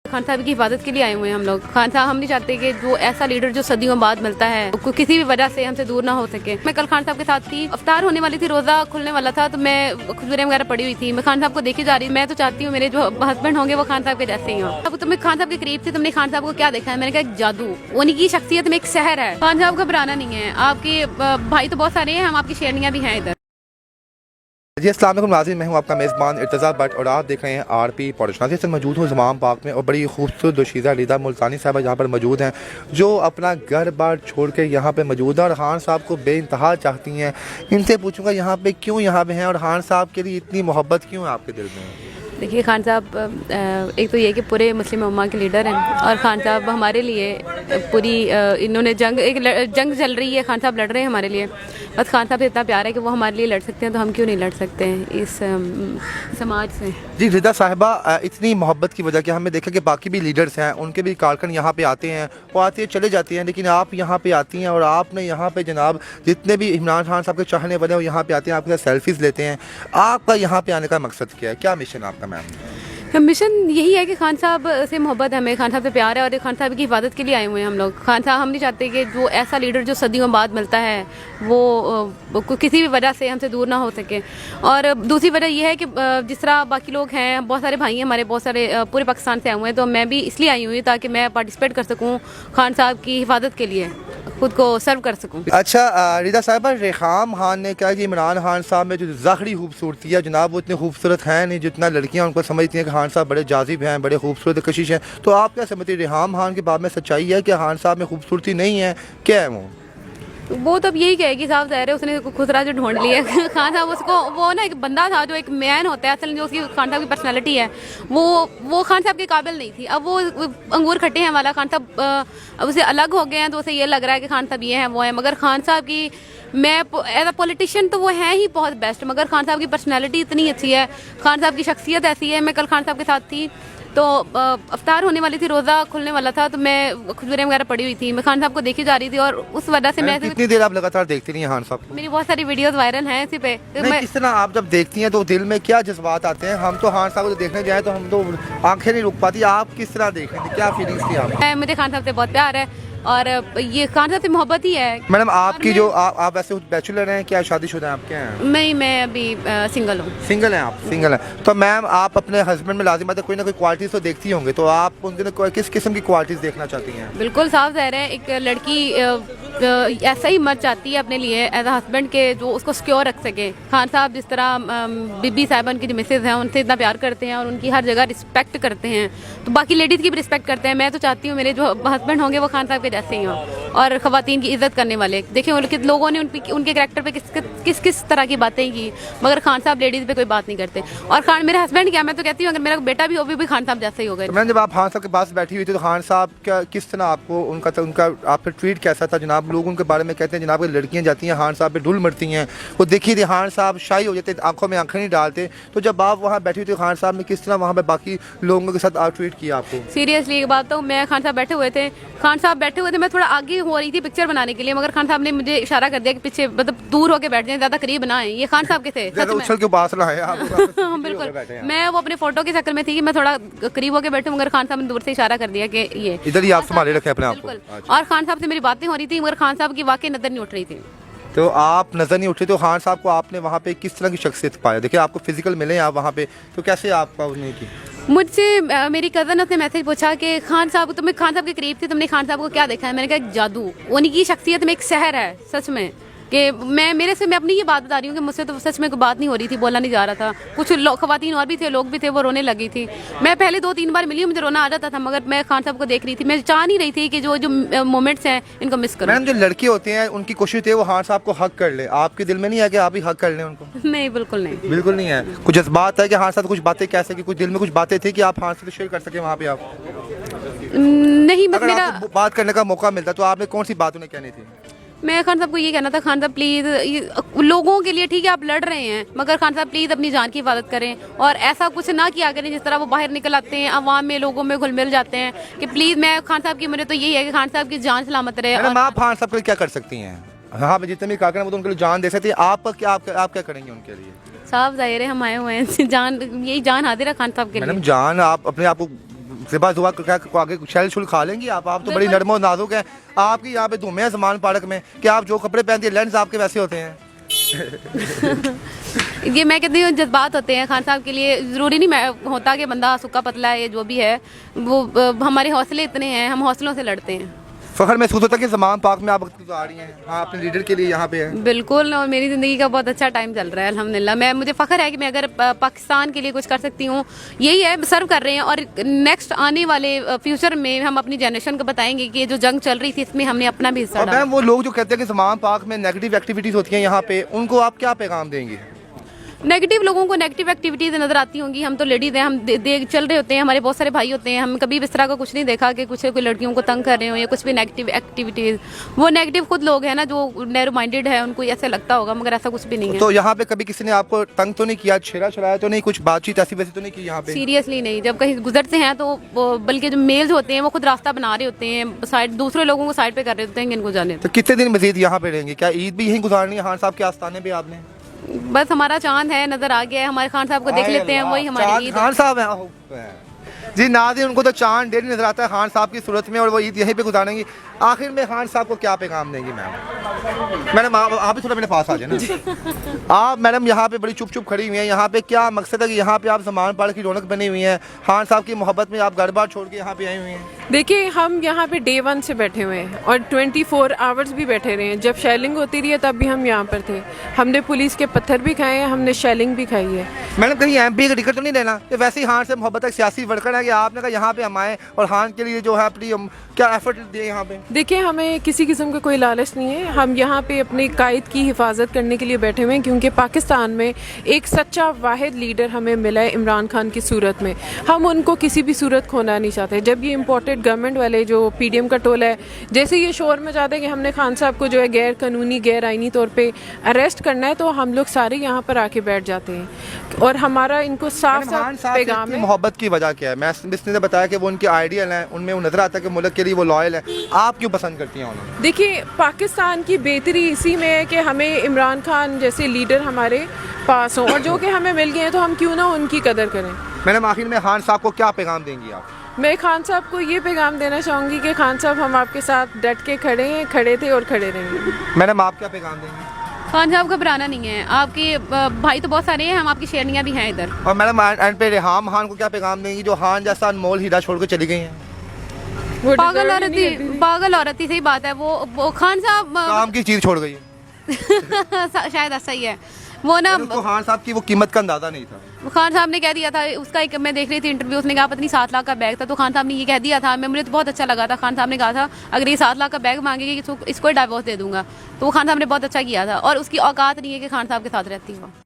खान साहब की हिफाजत के लिए आए हुए हैं हम लोग। खान साहब, हम नहीं चाहते कि जो ऐसा लीडर जो सदियों बाद मिलता है किसी भी वजह से हमसे दूर ना हो सके। मैं कल खान साहब के साथ थी, इफ्तार होने वाली थी, रोजा खुलने वाला था, तो मैं खुजूरें वगैरह पड़ी हुई थी। मैं खान साहब को देखी जा रही। मैं तो चाहती हूँ मेरे जो हस्बैंड होंगे वो खान साहब के जैसे ही हों। अब तुमने खान साहब के करीब थी, तुमने खान साहब को क्या देखा है? मैंने कहा एक जादू, उनकी शख्सियत में एक सहर है। खान साहब घबराना नहीं है। आपके भाई तो बहुत सारे हैं, हम आपकी शेरनियाँ भी हैं इधर। जी अस्सलाम वालेकुम नाज़रीन, मैं हूँ आपका मेज़बान इर्तज़ा भट्ट और आप देख रहे हैं आरपी पॉलिटिक्स। नाज़रीन सर मौजूद हूँ ज़माम पार्क में और बड़ी खूबसूरत दोशीज़ा रीदा मुल्तानी साहब यहाँ पर मौजूद हैं, जो अपना घर बार छोड़ के यहाँ पे मौजूद है और खान साहब को बेइंतहा चाहती हैं। इनसे पूछूँगा यहाँ पे क्यों यहाँ पे हैं और खान साहब के लिए इतनी मोहब्बत क्यों है आपके दिल में? देखिए, खान साहब एक तो ये कि पूरे मुस्लिम उम्मा के लीडर हैं और खान साहब हमारे लिए पूरी इन्होंने जंग चल रही है, खान साहब लड़ रहे हैं हमारे लिए। बस खान साहब से इतना प्यार है कि वो हमारे लिए लड़ सकते हैं, तो हम क्यों नहीं लड़ सकते हैं इस समाज से। जी रिदा साहिबा, इतनी मोहब्बत की वजह कि हमने देखा कि बाकी भी लीडर्स हैं, उनके भी कारकुन यहाँ पे आते हैं, वो आते हैं चले जाते हैं, लेकिन आप यहाँ पे आती हैं और आपने यहाँ पे जनाब जितने भी इमरान खान साहब के चाहने वाले वो यहाँ पे आते हैं, आपके साथ सेल्फीज़ लेते हैं। आपका यहाँ पे आने का मकसद क्या है, क्या मिशन आपका मैम? मिशन यही है कि खान साहब से मोहब्बत है, हमें खान साहब से प्यार है और खान साहब की हिफाजत के लिए आए हुए हैं हम लोग। खान साहब, हम नहीं चाहते कि जो ऐसा लीडर जो सदियों बाद मिलता है वो किसी भी वजह से हमसे दूर ना हो सके। और दूसरी वजह यह है कि जिस तरह बाकी लोग हैं, बहुत सारे भाई हैं हमारे, बहुत सारे पूरे पाकिस्तान से आए हुए हैं, तो मैं भी इसलिए आई हुई हूँ ताकि मैं पार्टिसिपेट कर सकूँ खान साहब की हिफाजत के लिए, खुद को सर्व कर सकूँ। अच्छा रिदा साहिबा, रेखाम खान ने कहा कि इमरान खान साहब में जो ज़ाहरी खूबसूरती है जनाब वो इतनी खूबसूरत है नहीं जितना लड़कियां उनको समझती हैं कि खान साहब बड़े जाजिब हैं, बड़े खूबसूरत कशिश हैं। तो आप क्या समझते हैं, रेखाम खान के बारे में सच्चाई है कि खान साहब में खूबसूरती नहीं है, क्या है वो तो अब यही कहेगी, साहब ज़ाहिर है उसने खुदरा जो ढूंढ लिया खान साहब उसको, वो ना एक बंदा था जो एक मैन होता है असल में, जो उसकी खान साहब की पर्सनालिटी है वो खान साहब के काबिल नहीं थी। अब वो अंगूर खट्टे हैं वाला खान साहब अब उसे अलग हो गए हैं, तो उसे ये लग रहा है कि खान साहब ये हैं वो हैं। मगर खान साहब की, मैं एज अ पॉलिटिशियन तो वो हैं ही बहुत बेस्ट, मगर खान साहब की पर्सनैलिटी इतनी अच्छी है, खान साहब की शख्सियत ऐसी है। मैं कल खान साहब के साथ थी, तो इफ्तार होने वाली थी, रोज़ा खुलने वाला था, तो मैं खुजूरें वगैरह पड़ी हुई थी, मैं खान साहब को देखी जा रही थी और उस वजह से मैं कितनी देर आप लगातार देखती रही हैं खान साहब को? मेरी बहुत सारी वीडियोस वायरल हैं इसी पे। किस तरह आप जब देखती हैं तो दिल में क्या जज्बात आते हैं? हम तो खान साहब को देखने जाए तो हम तो आंखें नहीं रुक पाती, आप किस तरह देख रही थी, क्या फीलिंग्स थी आप? मुझे खान साहब से बहुत प्यार है और ये खान साहब से मोहब्बत ही है। मैडम आपकी जो आप वैसे बैचलर हैं, क्या शादीशुदा हैं, आप क्या हैं? नहीं, मैं अभी सिंगल हूँ। सिंगल हैं आप? सिंगल हैं तो मैम आप अपने हस्बैंड में लाजिम बात है कोई ना कोई क्वालिटीज़ तो देखती होंगे, तो आप उनके किस किस्म की क्वालिटीज़ देखना चाहती हैं? बिल्कुल साफ ज़ाहिर है, एक लड़की ऐसा ही मर्द चाहती है अपने लिए एज अ हस्बैंड के, जो उसको सिक्योर रख सके। खान साहब जिस तरह बीबी साहिबा उनकी जो मिसेज हैं उनसे इतना प्यार करते हैं और उनकी हर जगह रिस्पेक्ट करते हैं, तो बाकी लेडीज़ की भी रिस्पेक्ट करते हैं। मैं तो चाहती हूँ मेरे जो हस्बैंड होंगे वो खान साहब के जैसे ही हों और ख़वातीन की इज़्ज़त करने वाले। देखिए उनके लोगों ने उनके कैरेक्टर पे किस किस तरह की बातें की, मगर खान साहब लेडीज़ पे कोई बात नहीं करते। और खान मेरे हस्बैंड क्या, मैं तो कहती हूँ अगर मेरा बेटा भी हो भी खान साहब जैसे ही होगा। तो मैम जब आप खान साहब के पास बैठी हुई थी तो खान साहब का किस तरह आपको उनका आप पे ट्रीट कैसा था जनाब? लोग उनके बारे में कहते हैं जनाब कि लड़कियां जाती हैं खान साहब पे ढुल मरती हैं, वो देखिए थे खान साहब शाही हो जाते, आंखों में आंखें नहीं डालते। तो जब आप वहाँ बैठी हुई थी खान साहब ने किस तरह वहाँ पे बाकी लोगों के साथ ट्रीट किया आपको? सीरियसली एक बात, तो मैं खान साहब बैठे हुए थे, मैं थोड़ा आगे हो रही थी पिक्चर बनाने के लिए, मगर खान साहब ने मुझे इशारा कर दिया कि पीछे मतलब दूर होके बैठ जाएं, ज़्यादा करीब ना आए। ये खान साहब के थे उछल के पास ना है आप बिल्कुल, मैं वो अपने फोटो के चक्कर में थी कि मैं थोड़ा करीब होके बैठूं, मगर खान साहब ने दूर से इशारा कर दिया कि ये इधर ही आप संभाले रखे अपने आप को। और खान साहब से मेरी बातें हो रही थी, मगर खान साहब की वाकई नजर नहीं उठ रही थी। तो आप नज़र नहीं उठ रही, तो खान साहब को आपने वहाँ पे किस तरह की शख्सियत पाया? देखिए आपको फिजिकल मिले आप वहाँ पे, तो कैसे आपका उन्हें की? मुझसे मेरी कज़न ने मैसेज पूछा कि खान साहब, तुम्हें खान साहब के करीब थे, तुमने खान साहब को क्या देखा है? मैंने कहा एक जादू, उनकी शख्सियत में एक सहर है सच में, कि मैं अपनी ये बात बता रही हूँ कि मुझसे तो सच में कोई बात नहीं हो रही थी, बोला नहीं जा रहा था। कुछ ख़वातीन और भी थे, लोग भी थे, वो रोने लगी थी। मैं पहले 2-3 बार मिली, मुझे रोना आ जाता था, मगर मैं खान साहब को देख रही थी, मैं चाह नहीं रही थी कि जो मोमेंट्स हैं इनको मिस करूं। मैम जो लड़के होते हैं उनकी कोशिश है वो खान साहब को हक कर ले, आपके दिल में नहीं है कि आप ही हक कर लें उनको? नहीं, बिल्कुल नहीं, बिल्कुल नहीं है। कुछ जज्बात है कि खान साहब कुछ बातें कह सके, कुछ दिल में कुछ बातें थी कि आप खान साहब से शेयर कर सके वहाँ पे? आप नहीं, बस अगर मेरा आपको बात करने का मौका मिलता तो आपने कौन सी बात उन्हें कहनी थी? मैं खान साहब को ये कहना था, खान साहब प्लीज़, लोगों के लिए ठीक है आप लड़ रहे हैं, मगर खान साहब प्लीज़ अपनी जान की हिफाजत करें और ऐसा कुछ ना किया करें जिस तरह वो बाहर निकल आते हैं, अवाम में लोगों में घुल मिल जाते हैं। कि प्लीज़ मैं खान साहब की, मुझे तो यही है कि खान साहब की जान सलामत रहे। और आप खान साहब के लिए क्या कर सकती हैं? हाँ जितने भी कारकुन वो तो उनके लिए जान दे सकती है, आप क्या करेंगे उनके लिए? साहब ज़ाहिर है हम आए हुए हैं जान, यही जान हाजिर है खान साहब के लिए। मैडम जान आप अपने आप को ज़िबा जुबा को आगे शैल शुल खा लेंगी आप तो बड़ी नरम और नाजुक हैं। आपकी यहाँ पे धुएं हैं ज़मान पार्क में कि आप जो कपड़े पहनती हैं लेंस आपके वैसे होते हैं। ये मैं कहती हूँ जज्बात होते हैं खान साहब के लिए, ज़रूरी नहीं होता कि बंदा सूखा पतला है, ये जो भी है वो हमारे हौसले इतने हैं, हम हौसलों से लड़ते हैं। फ़ख्र महसूस होता है कि ज़मान पाक में आप वक्त गुजार रही हैं, हाँ अपने लीडर के लिए यहाँ पे है। बिल्कुल, और मेरी ज़िंदगी का बहुत अच्छा टाइम चल रहा है अल्हम्दुलिल्लाह। मुझे फ़ख्र है कि मैं अगर पाकिस्तान के लिए कुछ कर सकती हूँ, यही है, सर्व कर रहे हैं। और नेक्स्ट आने वाले फ्यूचर में हम अपनी जनरेशन को बताएंगे कि ये जो जंग चल रही थी इसमें हमने अपना भी हिस्सा डाला। मैम वो लोग जो कहते हैं कि ज़मान पाक में नेगेटिव एक्टिविटीज़ होती हैं यहाँ पे, उनको आप क्या पैगाम देंगे? नेगेटिव लोगों को नेगेटिव एक्टिविटीज़ नज़र आती होंगी। हम तो लेडीज़ हैं, हम देख चल रहे होते हैं, हमारे बहुत सारे भाई होते हैं, हम कभी इस तरह का कुछ नहीं देखा कि कुछ कोई लड़कियों को तंग कर रहे हो या कुछ भी नेगेटिव एक्टिविटीज़। वो नेगेटिव खुद लोग हैं ना जो नैरो माइंडेड है, उनको ऐसा लगता होगा, मगर ऐसा कुछ भी नहीं है। तो यहाँ पे कभी किसी ने आपको तंग तो नहीं किया, छेड़ा छड़ाया तो नहीं, कुछ बातचीत ऐसी वैसी तो नहीं की यहाँ पे? सीरियसली नहीं, जब कहीं गुजरते हैं तो बल्कि जो मेल्स होते हैं वो खुद रास्ता बना रहे होते हैं, साइड दूसरे लोगों को साइड पे कर रहे होते हैं कि इनको जाने। तो कितने दिन मजीद यहाँ पे रहेंगे? क्या ईद भी यहीं गुजारनी है खान साहब के आस्थाने पे आपने? बस हमारा चांद है, नजर आ गया है, हमारे खान साहब को देख लेते हैं, वही हमारी ईद। खान साहब हैं जी, नाज़रीन उनको तो चांद डेली नजर आता है खान साहब की सूरत में, और वो ईद यहीं पे गुजारेंगी। आखिर में खान साहब को क्या पैगाम देंगी मैडम? आप भी थोड़ा मेरे पास आ जाए ना। आप मैडम यहाँ पे बड़ी चुप चुप खड़ी हुई हैं, यहाँ पे क्या मकसद है कि यहाँ पे आप ज़मान पार्क की रौनक बनी हुई हैं, खान साहब की मोहब्बत में आप घर बार छोड़ के यहाँ पे आई हुई हैं? देखिए, हम यहाँ पे डे 1 से बैठे हुए हैं और 24 आवर्स भी बैठे रहे हैं। जब शेलिंग होती रही है तब भी हम यहाँ पर थे। हमने पुलिस के पत्थर भी खाए हैं, हमने शेलिंग भी खाई है। मैडम कहीं MP का टिकट तो नहीं लेना? कि वैसे ही खान से मोहब्बत एक सियासी वर्कर है कि आपने कहा यहाँ पे हम आए और खान के लिए जो है अपनी क्या एफर्ट दिए यहाँ पे? देखिए, हमें किसी किस्म का कोई लालच नहीं है। हम यहाँ पे अपने कायद की हिफाजत करने के लिए बैठे हुए हैं, क्योंकि पाकिस्तान में एक सच्चा वाहिद लीडर हमें मिला है इमरान खान की सूरत में। हम उनको किसी भी सूरत खोना नहीं चाहते। जब ये इम्पोर्टेड गवर्नमेंट वाले जो PDM का टोल है, जैसे ये शोर में जाते हैं कि हमने खान साहब को जो है गैर कानूनी गैर आईनी तौर पे अरेस्ट करना है, तो हम लोग सारे यहाँ पर आके बैठ जाते हैं और हमारा इनको साफ पैगाम है। मोहब्बत की वजह क्या है? मैं इसने बताया कि वो उनके आइडियल हैं, उनमें वो नजर आता है कि मुल्क के लिए वो लॉयल है। आप क्यों पसंद करती हैं उन्हें? देखिए, पाकिस्तान की बेहतरी इसी में है कि हमें इमरान खान जैसे लीडर हमारे पास हों, और जो कि हमें मिल गए हैं तो हम क्यों ना उनकी कदर करें। मैडम आखिर में खान साहब को क्या पैगाम देंगी आप? मैं खान साहब को ये पैगाम देना चाहूँगी कि खान साहब, हम आपके साथ डट के खड़े हैं, खड़े थे और खड़े रहेंगे। मैडम आप क्या पैगाम देंगी? खान साहब घबराना नहीं है, आपके भाई तो बहुत सारे हैं, हम आपकी शेरनियाँ भी हैं इधर। और मैडम एंड पे रेहाम खान को क्या पैगाम देंगी जो खान जैसा अनमोल हीरा छोड़ के चली गई हैं? वो पागल औरत ही सही बात है। वो खान साहब काम की चीज छोड़ गई है। शायद ऐसा ही है वो ना। तो खान साहब की वो कीमत का अंदाजा नहीं था। खान साहब ने कह दिया था उसका, एक मैं देख रही थी इंटरव्यू, उसने कहा पत्नी 7 लाख का बैग था, तो खान साहब ने ये कह दिया था, मुझे तो बहुत अच्छा लगा था। खान साहब ने कहा था अगर ये 7 लाख का बैग मांगेगी तो इसको डिवोर्स दे दूंगा, तो वो खान साहब ने बहुत अच्छा किया था। और उसकी औकात नहीं है कि खान साहब के साथ रहती हो।